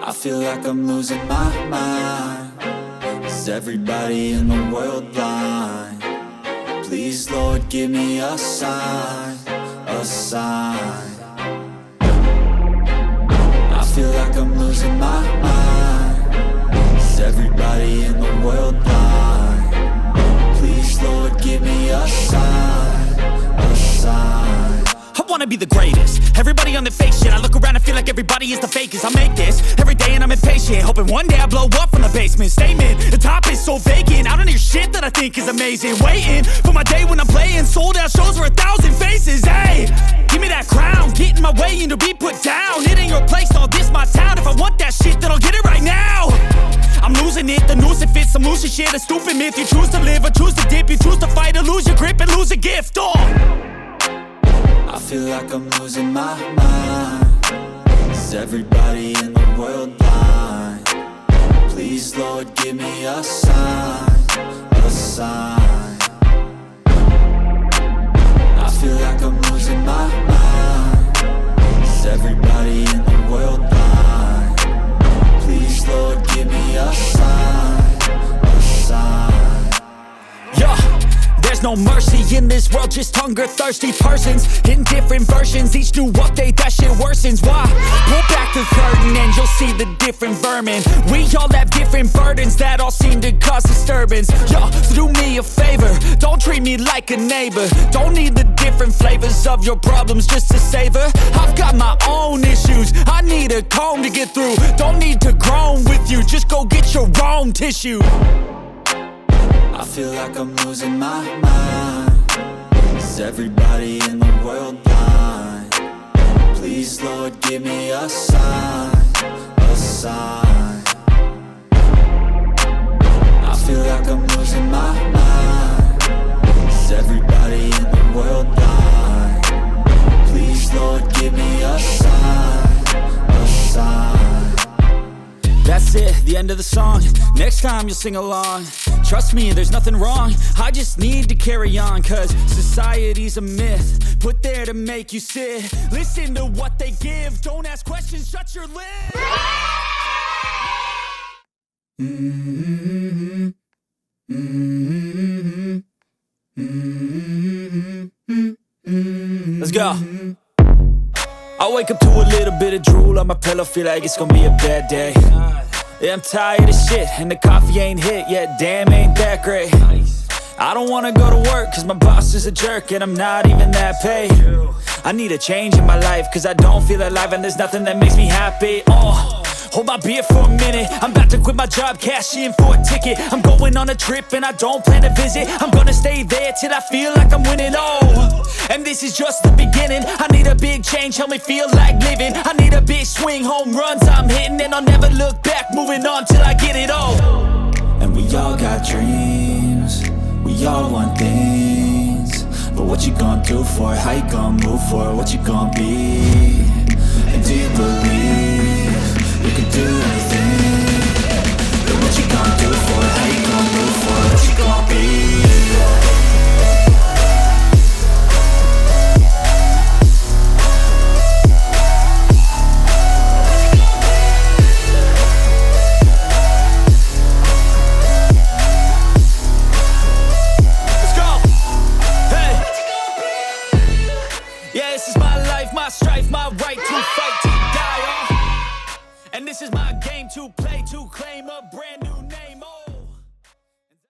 I feel like I'm losing my mind. Is everybody in the world blind? Please, Lord, give me a sign, a sign. I feel like I'm losing my mind. Is everybody in the world blind? Please, Lord, give me a sign, a sign. I wanna be the greatest. Everybody on the fake shit. I look around and feel like everybody is the fakest. I make this every day and I'm impatient, hoping one day I blow up from the basement. Statement, the top is so vacant. I don't hear shit that I think is amazing. Waiting for my day when I'm playing sold out shows for 1,000 faces. Hey, give me that crown, get in my way and to be put down. It ain't your place, no, this my town. If I want that shit, then I'll get it right now. I'm losing it, the noose it fits. I'm losing shit, a stupid myth. You choose to live or choose to dip. You choose to fight or lose your grip and lose a gift. I feel like I'm losing my mind. Is everybody in the world blind? Please, Lord, give me a sign, a sign. I feel like I'm losing my mind. Is everybody in the world blind? Please, Lord, give me a sign, a sign. Yeah. There's no mercy in this world, just hunger-thirsty persons in different versions. Each new update, that shit worsens. Why? Pull back the curtain and you'll see the different vermin. We all have different burdens that all seem to cause disturbance. Yo, so do me a favor, don't treat me like a neighbor. Don't need the different flavors of your problems just to savor. I've got my own issues, I need a comb to get through. Don't need to groan with you, just go get your own tissue. I feel like I'm losing my mind. Is everybody in the world blind? Please, Lord, give me a sign, a sign. I feel like I'm losing my mind. Is everybody in the world blind? Please, Lord, give me a sign, a sign. That's it, the end of the song. Next time you'll sing along. Trust me, there's nothing wrong. I just need to carry on, cause society's a myth put there to make you sit. Listen to what they give. Don't ask questions, shut your lid. Let's go. I wake up to a little bit of drool on my pillow, feel like it's gonna be a bad day. Yeah, I'm tired of shit, and the coffee ain't hit yet, damn, ain't that great. I don't wanna go to work, cause my boss is a jerk, and I'm not even that paid. I need a change in my life, cause I don't feel alive, and there's nothing that makes me happy. Hold my beer for a minute, I'm about to quit my job, cash in for a ticket. I'm going on a trip and I don't plan to visit. I'm gonna stay there till I feel like I'm winning, and this is just the beginning. I need a big change, help me feel like living. I need a big swing, home runs I'm hitting, and I'll never look back, moving on till I get it all. And we all got dreams, we all want things, but what you gonna do for it? How you gonna move for it? What you gonna be? And do you believe you can do anything? But what you gonna do for it? How you gonna move for it? What you gonna be? My strife, my right to fight, to die, and this is my game to play, to claim a brand new